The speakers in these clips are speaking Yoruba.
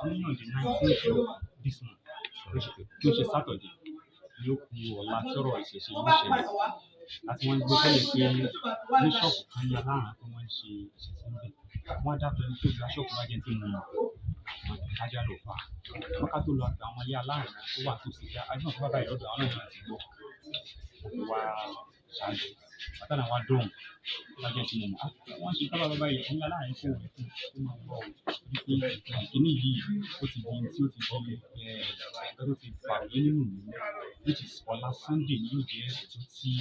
ní on the 19th of this month tí ó ṣe Saturday ni ó kù ọ̀la tí ọ̀rọ̀ ìṣẹ̀ṣe yìí ṣẹlẹ̀ láti wọ́n gbé tẹ́lẹ̀ pé ní ṣọ́ọ̀bù kan ní aláràn tó wọ́n ń ṣe ìṣẹ̀ṣe ń bẹ̀ wọ́n dábẹ́ ní tó gba ṣọ́ọ̀bù bá jẹ́ tí mo mọ̀ kájà ló fà wọ́n ká tó lọ àgbà àwọn ilé aláràn tó wà tó sì dá ajọ́ tó bá báyìí lọ́dọ̀ àwọn náà ti gbọ́ wá ṣáájú àtàlà wa dóhùn bá jẹ́ tí mo mọ̀ wọ́n ṣe tábà báyìí ẹ̀yìn aláràn kò wẹ̀ fún ó máa gbọ́ wípé ìkíní yìí ó ti di tí ó ti di ẹ̀ẹ́dẹ́gbẹ́ tó ti fà yé nínú mi which is ọ̀la Sunday ní yóò jẹ́ ètò tí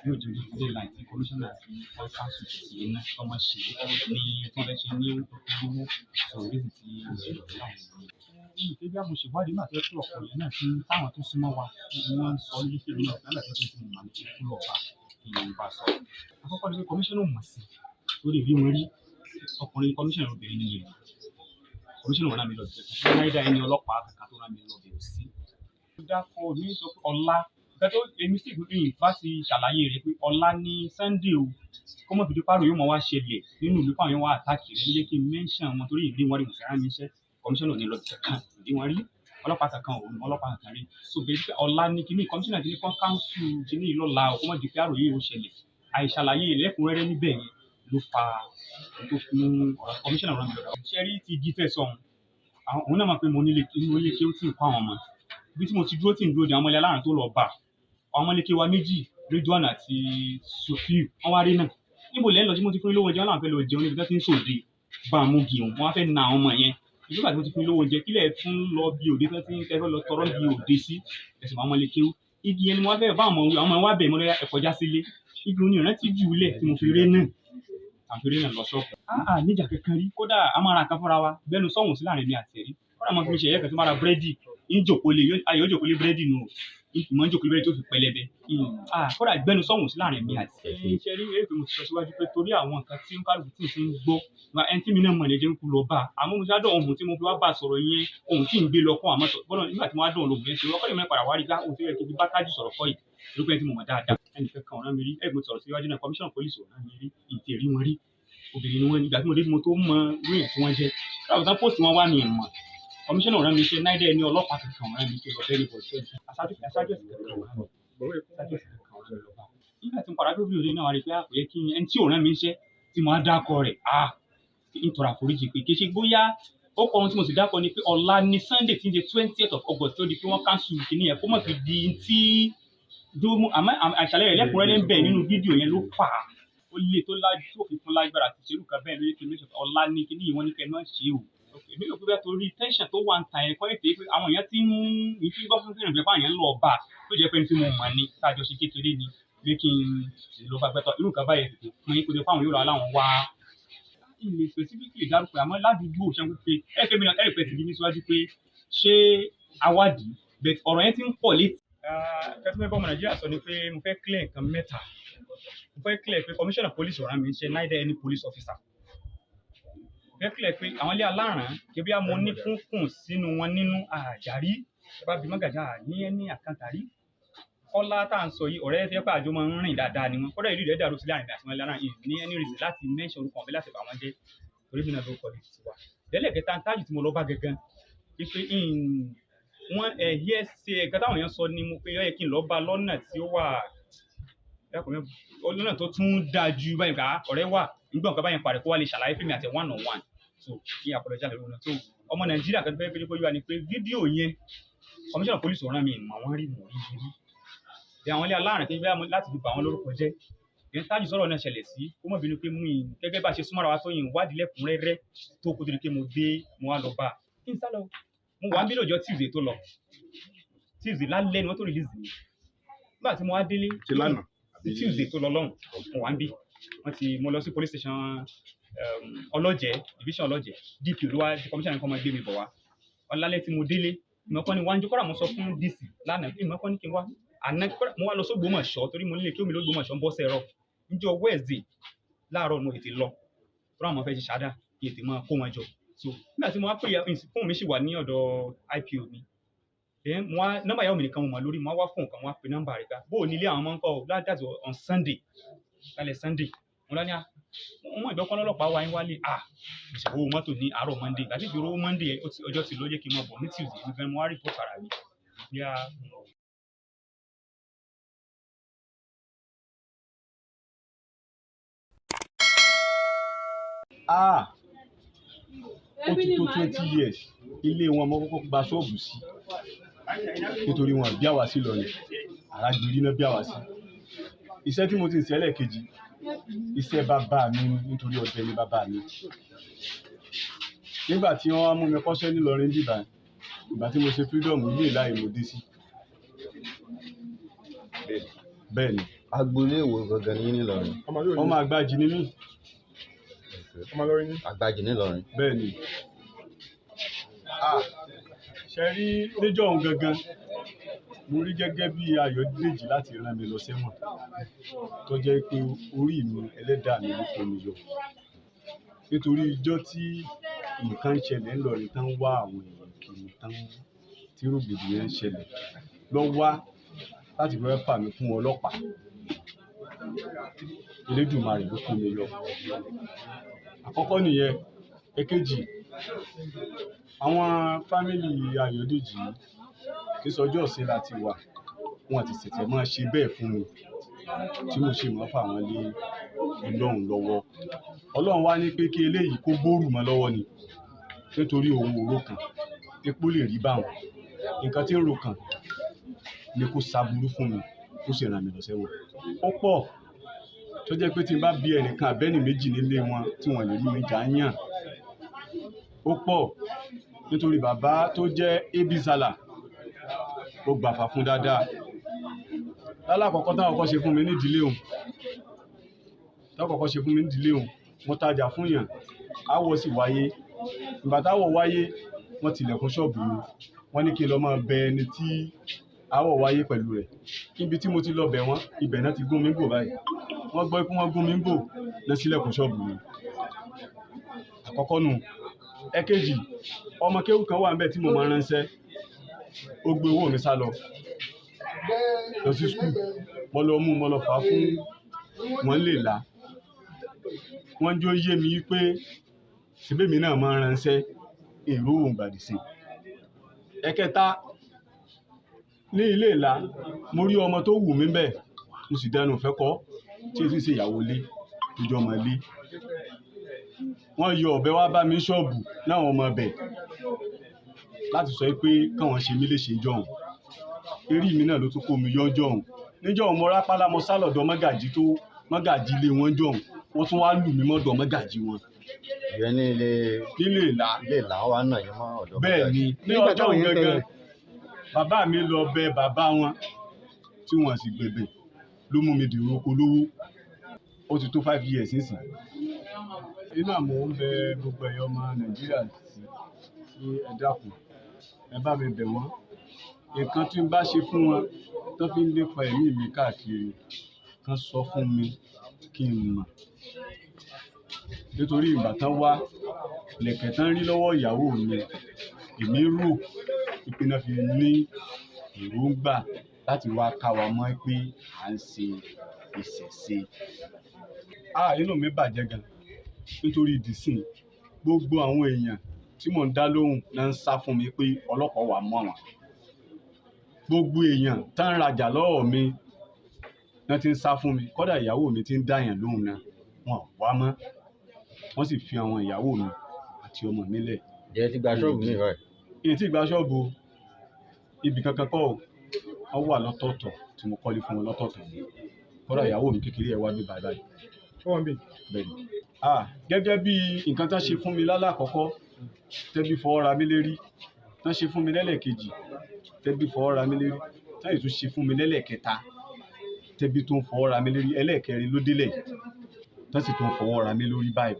yóò jẹ́ ojú ilé láì tí kọmíṣánná àti ọ̀sán ṣùṣì iná ọmọ ṣe ní tó fẹ́ ṣe ní owó sọ̀rọ̀ lẹ́sìn tí ìṣẹ̀lẹ̀ láwọn ìgbé bí a mo ṣèwádìí náà tẹ́ pé ọ̀pọ̀ yẹn náà tí táwọn tó súnmọ́ wa wọ́n ń sọ ní kéde náà nígbà tó tún mọ̀ ní kíkú lọ́ba ìyẹn bá sọ. Àkọ́kọ́ ni pé kọmíṣánná mọ̀ sí lórí ìrí wọn rí ọkùnrin kọmíṣánná obìnrin ní ìlú kọmíṣánná wọn náà mi lọ bẹ̀rẹ̀ fún náírà ẹni ọlọ́pàá kankan tó náà mi lọ bẹ̀rẹ̀ sí. ó dákọ̀ ní sọ pé ọ̀la gbẹ́tọ́ èmi sì gbé yìí bá ti ṣàlàyé rẹ̀ pé ọ̀la ní Sunday o kó mọ̀ fìdí pàrọ̀ yóò mọ̀ wá ṣẹlẹ̀ nínú ìlú fáwọn yóò wá àtàkì rẹ̀ lé kí n mẹ́ńṣàn wọn torí ìdí wọn rí mùsàlá mi iṣẹ́ kọmíṣánná ní lọ́dún kankan ìdí wọn rí ọlọ́pàá kankan òun ọlọ́pàá kankan rí so bẹ́ẹ̀ pé ọ̀la ní kíní kọmíṣánná kíní kan káńsù kíní ìlọ́la o kó mọ̀ di pé àròyé yóò ṣẹlẹ̀ àìṣàlàyé lẹ́kùnrẹ́rẹ́ níbẹ̀ yẹn ló fa tó fún kọmíṣánná rán mi lọ́dọ̀ ṣẹ́rí ti di tẹ̀sán òun náà mọ̀ pé mo nílé inú ilé kí ó tì ń kọ́ àwọn ọmọ ibi tí mo ti dúró tí ń dúró de àwọn ọmọlẹ́ alárùn tó lọ bá àwọn ọmọlẹ́kẹ́ wa méjì Ridwan àti Sofiu wọ́n wá rí náà níbo lẹ́yìn lọ tí mo ti fún lówó jẹun láwọn fẹ́ lọ jẹun níbi tó ti ń sòde bá a mú gi òun wọ́n á fẹ́ na àwọn ọmọ yẹn ìjọba tí mo ti fún lówó jẹ kílẹ̀ tún lọ bí òde tó ti ń fẹ́ lọ tọrọ bí òde sí ẹ̀sìn àwọn ọmọlẹ́kẹ́ igi yẹn ni wọ́n fẹ́ bá àwọn ọmọ wa bẹ̀ mọ́ ẹ̀kọ́já sílé igi oní ìrántí jù ú lẹ̀ tí mo fi rí náà àfi rí náà lọ ṣọ́ọ̀kù. níjà kankan rí kódà a máa ra nǹkan fúnra wa bẹ́ẹ̀ ni sọ́hùn sí láàrin mi àti ẹ̀rí kódà mo fi ṣe ẹ̀yẹ́ kan tí máa ra búrẹ́dì ìjòkólé ayọ̀ ìjòkólé búrẹ́dì nù ìmọ̀ ìjòkólé búrẹ́dì tó fi pẹlẹbẹ kódà gbẹ́nu sọ́hùn sí láàrin mi àti ẹ̀rí. ṣe rí eré pé mo ti sọ síwájú pé torí àwọn nǹkan tí ń kálukú tí ń gbọ́ ẹni tí mi náà mọ̀ ní ẹjẹ́ ń kú lọ bá àmọ́ mo ṣáà dọ̀ ohun tí mo fi wá bá sọ̀rọ̀ yẹn ohun tí ń gbé lọ kọ́ àmọ́ bọ́lá nígbà tí mo wá dọ̀ lóògùn yẹn ṣe wọ́n kọ́lé mẹ́rin padà wá rí gbá ohun tí yẹ kí n bá tájù sọ̀rọ̀ kọ́ yìí lópin tí mo mọ̀ dáadáa ẹnì kankan ọ̀ràn mi rí ẹ̀gbọ́n sọ̀rọ̀ síwájú náà kọmíṣánná pólísì ọ̀ràn mi rí ìtì rí wọn rí obìnrin ni wọn nígbà tí mo dé mo tó mọ lóyìn tí wọn jẹ káwọn tán pósìtì wọn wá ní ìmọ̀ kọmíṣánná ọ̀ràn mi ṣe náírà ẹni ọlọ́pàá kankan ọ̀ràn mi ṣe lọ bẹ́ẹ̀ ní bọ̀dọ̀ aṣáájú ẹ̀sìn kankan ọ̀ràn mi nígbà tí mo padà gbé fídíò náà wá rí pé àpò yẹ kí ẹni tí ọ̀ràn mi ń ṣe tí mo á dákọ rẹ̀ nítorí àforíjì pé kì í ṣe bóyá ó kọ ohun tí mo sì dákọ ni pé ọ̀la ni Sunday tí ń ṣe 20th of August tó di pé wọ́n cancel kìíní yẹn kó mọ̀ fi di tí dómú àmọ́ àṣàlẹ̀ rẹ̀ lẹ́kùnrẹ́rẹ́ ń bẹ nínú fídíò yẹn ló fà á ó lé tó lájú tó fi fún lágbára àti ṣerú kan bẹ́ẹ̀ lóye kí n ọ̀la ní kíní yìí wọ́n ní kẹ́ ẹ má ṣe o èmi ò gbé torí tẹ́ńṣàn tó wà ń ta ẹ̀kọ́ ètè pé àwọn èèyàn ti ń mú ìfi gbọ́ fún fíìmù pé àwọn èèyàn lọ bá tó jẹ́ pé ní tí mo mọ̀ ní tájọ ṣe kékeré ni bí kí n lọ bá gbẹ́tọ̀ irú nǹkan báyẹn tètè fún yín kó tó fáwọn yóò rà láwọn wá ilé specifically dárúkọ àmọ́ ládùúgbò ṣẹ́gun pé ẹ̀ẹ́kẹ́mi náà ẹ̀rì pẹ̀ ti di ní síwájú pé ṣé awádìí bẹ̀ ọ̀rọ̀ yẹn ti ń pọ̀ létí. kẹ́tùmẹ́ bọ́ọ̀mù Nàìjíríà sọ ni pé mo fẹ́ clear nǹkan mẹ́ta mo fẹ́ clear pé commissioner police ọ̀ràn mi ń ṣe neither any police officer mo fẹ́ clear pé àwọn ilé aláràn kébí àmọ́ ní kúnkún sínú wọn nínú àjàrí bá bí mọ́gàjà ní ẹni àkàntàrí kọ́lá tá à ń sọ yìí ọ̀rẹ́ fẹ́ pé àjọ máa ń rìn dáadáa ni wọn kọ́dà ìlú rẹ̀ dàrú sí láàrin àti wọn lára yìí ní ẹni rìsì láti mention orúkọ ọ̀bẹ láti bá wọn jẹ́ torí bí náà ló kọ́ ní ti wà. lẹ́lẹ̀ kẹta tájù tí mo lọ bá gangan pé wọ́n ẹ̀yẹ ṣe ẹ̀ka táwọn èèyàn sọ ni mo pé ó yẹ kí n lọ bá lọ́nà tí ó wà lọ́nà tó tún dáa ju báyìí ká ọ̀rẹ́ wà nígbà nǹkan báyìí parí kó wá lè ṣàlàyé fún mi àti one on one so kí n àpọ̀lọ́jà lórí wọn so ọmọ Nàìjíríà kan fẹ́ẹ́ pé yóò wá ni pé fídíò yẹn commissioner police ọ̀ràn mi ìmọ̀ wọn rí mọ̀ rí bí àwọn ilé aláràn kí n bá láti fi bà wọn lórúkọ jẹ́ ìyẹn tájù sọ̀rọ̀ náà ṣẹlẹ̀ sí kó mọ̀ bínú pé mú in gẹ́gẹ́ bá ṣe súnmọ́ra wa tó yìn wádìí lẹ́kùnrẹ́rẹ́ tó kó tó di pé mo dé mo wá lọ bá kí n sá lọ mo wà ń bí lọ́jọ́ Tuesday tó lọ Tuesday lálẹ́ ni wọ́n tó release mi nígbà tí mo wá délé Tuesday tó lọ lọ́hùn mo wà ń bí mo lọ sí police station ọlọ́jẹ̀ division ọlọ́jẹ̀ DP olúwa commissioner nǹkan máa gbé mi bọ̀ wá ọlálẹ́ tí mo délé ìmọ̀kọ́ ni wájú kọ́ra mo sọ fún DC lánàá ìmọ̀kọ́ ní kí n wá àná mo wá lọ s'Ógbómọ̀ṣọ́ torí mo nílé kí omi l'Ógbómọ̀ṣọ́ ń bọ́ sẹ́rọ níjọ́ Wednesday láàárọ̀ mo ètè lọ tó ráwọn fẹ́ ṣe ṣáádà kí ètè máa kó wọn jọ so nígbà tí mo wá pè fóònù mi sì wà ní ọ̀dọ̀ IPO mi nọ́mbà ìyàwó mi nìkan mo mọ̀ lórí mo wá fóònù kan wá pe nọ́mbà rẹ̀ ká bó o nílé àwọn ọmọ ń kọ́ that's on Sunday lálẹ́ Sunday mo lọ ní wọ́n ìdọ́kọ́ lọ́lọ́pàá wa yín wálé ìṣòwò mọ́tò ní àárọ̀ Monday láti fi rówó Monday ọjọ́ ti ló jẹ́ kí n mọ̀ bọ̀ ní Tuesday nígbà mo wá report ara mi bí a. Ó ti tó 20 years ilé wọn mo kọ́kọ́ gba ṣọ́ọ̀bù sí nítorí wọn bí àwa sí lọ́nà àràgbìrí náà bí àwa sí. Iṣẹ́ tí mo ti ń ṣe ẹlẹ́ẹ̀kejì iṣẹ́ bàbá mi nítorí ọdẹ ni bàbá mi. Nígbà tí wọ́n wá mú mi kọ́ṣẹ́ nílọrin bíbá ìgbà tí mo ṣe freedom ilé ìláyè mo dé sí. Bẹ́ẹ̀ ni. Agboolé wo gangan ní nílọrin? Ọmọ Àgbàjì ni mí. Àgbàjì nílọrin. Bẹ́ẹ̀ ni. Ṣe rí níjọ́ òun gangan mo rí gẹ́gẹ́ bí Ayọ̀dèjì láti rán mi lọ sẹ́wọ̀n tó jẹ́ pé orí mi ẹlẹ́dàá mi ló fún mi yọ nítorí ìjọ́ tí nǹkan ṣẹlẹ̀ ńlọrin tán wá àwọn èèyàn kiri tán tí rògbòdìyàn ń ṣẹlẹ̀ lọ wá láti fẹ́ fà mí fún ọlọ́pàá. Elédùmarè ló fún mi yọ. Àkọ́kọ́ nìyẹn. Èkejì, àwọn fámìlì Ayọ̀dèjì kí sọjọ́ ọ̀sẹ̀ láti wà wọ́n ti ṣẹ̀ṣẹ̀ máa ṣe bẹ́ẹ̀ fún mi tí mo ṣe máa fà wọ́n lé Ọlọ́run lọ́wọ́. Ọlọ́run wá ní pé kí eléyìí kó gbóòrù mọ́ lọ́wọ́ ni nítorí òun òró kan epo lè rí báwọn nǹkan tí ń ro kan ni kó ṣàbùrú fún mi kó sì ràn mí lọ sẹ́wọ̀n. Ó pọ̀ tó jẹ́ pé tí n bá bí ẹnìkan àbẹ́ni méjì nílé wọn tí wọ́n lè rí mi jà yàn. Ó pọ̀ nítorí bàbá tó jẹ́ Ebisala ó gbàfà fún dáadáa. Lálákọ̀ọ́kọ́ táwọn kọ́kọ́ ṣe fún mi nídìílé òun mo tajà fún yàn àwọ̀ sì wáyé. Ìgbà táwọ̀ wáyé wọ́n tilẹ̀kùn ṣọ́ọ̀bù mi wọ́n ní kí n lọ máa bẹ ẹni tí àwọ̀ wáyé pẹ̀lú rẹ̀. Níbi tí mo ti lọ bẹ̀ wọ́n ibẹ̀ náà ti gún mi bò báyìí. Wọ́n gbọ́ pé wọ́n gún mi bò lọ sílẹ̀kùn ṣọ́ọ̀bù mi. Àkọ́kọ́ nù. Ẹ̀kejì, ọmọ kéwú kan wà níbẹ̀ tí mo máa ránṣẹ́ ó gbé owó mi sá lọ sí skul. Mo lọ mú mo lọ fà á fún wọn lè là wọ́n jó yé mi pé síbẹ̀ mi náà máa ránṣẹ́ èrò òun gbàdìsí. Ẹ̀kẹta, ní ilé ìlà mo rí ọmọ tó wù mí bẹ́ẹ̀ mo sì dẹnu ìfẹ́ kọ́ tí èsì ṣe ìyàwó lé ìjọ ọmọ ilé. Wọ́n yọ ọ̀bẹ wá bá mi ṣọ́ọ̀bù láwọn ọmọ ọbẹ̀ láti sọ pé káwọn ṣe mí léṣe jọ̀hún. Eré mi náà ló tún kó mi yọ jọ̀hún. Níjọ́ mo rápálá mo sá lọ́dọ̀ mọ́gàjí ilé wọn jọ̀hún. Wọ́n tún wá lù mí mọ́dọ̀ mọ́gàjí wọn. Ìyẹn ní ilé ìlà wà náà yẹn mọ́ ọ̀dọ̀ mọ́gàjí. Bẹ́ẹ̀ ni ní ọjọ́ òun gangan bàbá mi lọ bẹ bàbá wọn tí wọ́n sì gbẹ̀bẹ̀ ló mú mi dèrò oko lówó. Ó ti tó 5 years nísìn. Inú àmọ́ ń bẹ gbogbo ẹ̀yọ́ ọmọ Nàìjíríà sí ẹ dákun ẹ bá mi bẹ̀ wọ́n. Nǹkan tí n bá ṣe fún wọn tó fi ń lépa ẹ̀mí mi káàkiri kan sọ fún mi kí n mọ̀. Nítorí ìgbà tán wá lẹ̀kẹ̀ tán rí lọ́wọ́ ìyàwó mi èmi rò ìpinnu fi ní èròǹgbà láti wá ká wa mọ́ pé à ń ṣe ìṣẹ̀ṣe. Inú mi bàjẹ́ gan nítorí ìdìsìn gbogbo àwọn èèyàn tí mò ń dá lóhùn náà ń sá fún mi pé ọlọ́pàá wà mọ́ wọn. Gbogbo èèyàn tá ń rajà lọ́wọ́ mi náà ti ń sá fún mi. Kódà ìyàwó mi ti ń dáyàn lóhùn náà wọn wá mọ́. Wọ́n sì fi àwọn ìyàwó mi àti ọmọ mi lẹ̀. Jẹ́ ti gba ṣọ́ọ̀bù mi rẹ̀. Èyí tí gba ṣọ́ọ̀bù ibì kankan kọ́ wọ́n wà lọ́tọ̀ọ̀tọ̀ tí mo kọ́lé fún wọn lọ́tọ̀ọ̀tọ̀ ni. Kódà ìyàwó mi kékeré ẹ̀ wá bí bàbá yìí. Bẹ́ẹ̀ni. Gẹ́gẹ́ bí nǹkan tán ṣe fún mi lálákọ̀ọ́kọ́ tẹ́bí fọwọ́ ra mí lérí tán ṣe fún mi lẹ́lẹ́kejì tẹ́bí fọwọ́ ra mí lérí tán ètò ṣe fún mi lẹ́lẹ́kẹta tẹ́bí tó ń fọwọ́ ra mí lérí ẹlẹ́kẹrin ló délẹ̀ tán sì tó ń fọwọ́ ra mí lórí báyìí.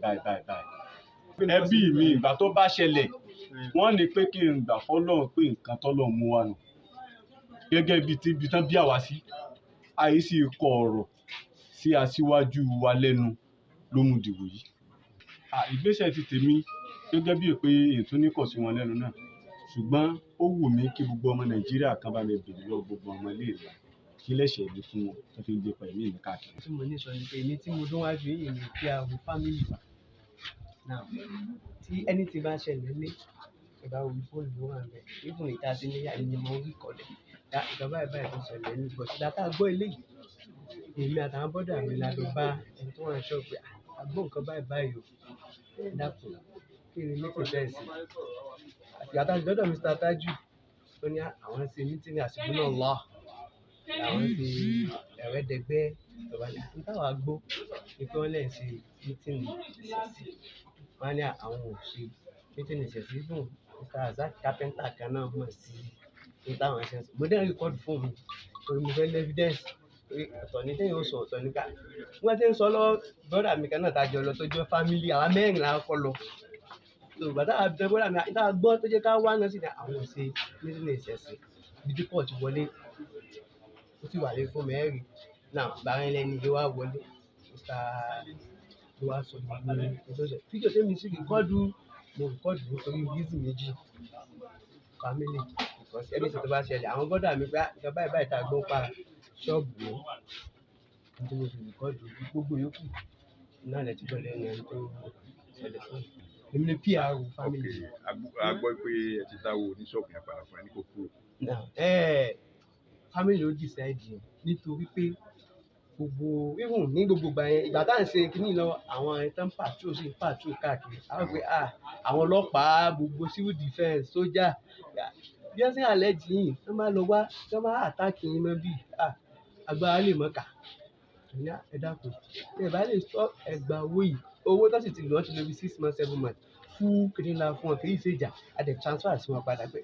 Ẹbí mi ìgbà tó bá ṣẹlẹ̀ wọ́n ní pé kí n gbà fọ́lọ́run pé nǹkan tọ́lọ́run mú wa nù gẹ́gẹ́ bí tíbi tán bí àwa sí àìsí kọ ọ̀rọ̀ sí aṣíwájú wa lẹ́nu ló mú dìbò yìí. Ìgbésẹ̀ ti tèmi gẹ́gẹ́ bí pé ètò níkọ̀ sí wọn lẹ́nu náà ṣùgbọ́n ó wù mí kí gbogbo ọmọ Nàìjíríà kan bá mi bèrè lọ gbogbo ọmọ ilé ìlà kí lẹ́sẹ̀ mi fún wọn tó fi ń gbé pa ẹ̀mí mi káàkiri. tí mo ní sọ ni pé èmi tí mo dún wájú yìí ni kí a wo family wa now tí ẹni tí bá ṣẹlẹ̀ ní ìbá wo fóònù ló wà ń bẹ̀ even ìta sí níyà ni mo rí kọ̀lẹ̀ ìjọba báyìí tó ṣẹlẹ̀ ní bọ̀ síta tá a gbọ́ eléyìí èmi àtàwọn bọ́dà mi la lọ bá ẹni tó wà ní ṣọ́ọ̀bù àgbọ̀ nǹkan báyìí o dákun kí ni mítìn bẹ́ẹ̀ sí àtìgbà tá a dọ́dọ̀ Mr. Taju ó ní àwọn ṣe mítìn àsìkò náà lọ àwọn ṣe ẹ̀rẹ́dẹ̀gbẹ́ ìjọba ní táwọn agbó ní pé wọ́n lè ṣe mítìn ìṣẹ̀sí wọ́n ní àwọn ò ṣe mítìn ìṣẹ̀sí fún Mr. Azak kápẹ́ńtà kan náà mọ̀ sí ní táwọn ṣe ń sọ mo dẹ́n rìkọ́dù fún mi torí mo fẹ́ lẹ́fídẹ́ǹsì ọ̀tọ̀ ní téèyàn ó sọ ọ̀tọ̀ ní ká wọ́n ti ń sọ lọ bọ́dà mi kan náà tá a jọ lọ tó jọ fámílì àwa mẹ́rin la kọ́ lọ yorùbá tá a bẹ bọ́dà mi tá a gbọ́ tó jẹ́ ká wá náà sí ni àwọn ò ṣe mítìn ìṣẹ̀sí bíbí pọ̀ ti wọlé ó sì wà lé fún mẹ́rin náà bàárẹ̀ lẹ́ni yóò wá wọlé Mr. ló wá sọ gbogbo ìtọ́sẹ̀ fídíò tẹ́mi sí rìkọ́dù mo rìkọ́dù nítorí bíìsì méjì fámílì because ẹni tí tó bá ṣẹlẹ̀ àwọn bọ́dà mi pé ìjọba ìbáyìí tá a gbọ́ pa ṣọ́ọ̀bù wọn tí mo fi rìkọ́dù gbogbo yòókù náà lẹ́tí gbọ́ lẹ́nu ẹni tó ṣẹlẹ̀ fún èmi ní PR fámílì. a gbọ́ pé ẹ ti dáwọ́ oníṣọ́ọ̀bù yẹn padà fún ẹ ní kò kúrò. Family ló decide nítorí pé gbogbo even ní gbogbo ìgbà tá à ń ṣe kínní lọ àwọn ẹ̀tàn patrol sí patrol káàkiri àwọn pé àwọn ọlọ́pàá gbogbo civil defence sójà bí wọ́n ṣe àlẹ́ jìyìn wọ́n máa lọ wá wọ́n máa àtàkì yín mọ́ bí agbára lè mọ́ kà ẹ dákun ẹ bá lè sọ ẹgbà owó tó sì ti lọ́ọ́ ti lọ bí 6 months 7 months fún kìnìún la fún wọn kì í ṣe ìjà àdẹ transfer sí wọn padà pé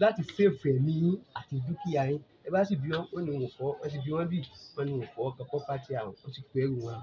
láti save ẹ̀mí yín àti dúkìá yín ẹ bá sì bí wọn ní wọn fọ wọn sì bí wọn bí wọn ní wọn fọ ọkọ property àwọn wọn sì pé ẹrù wọn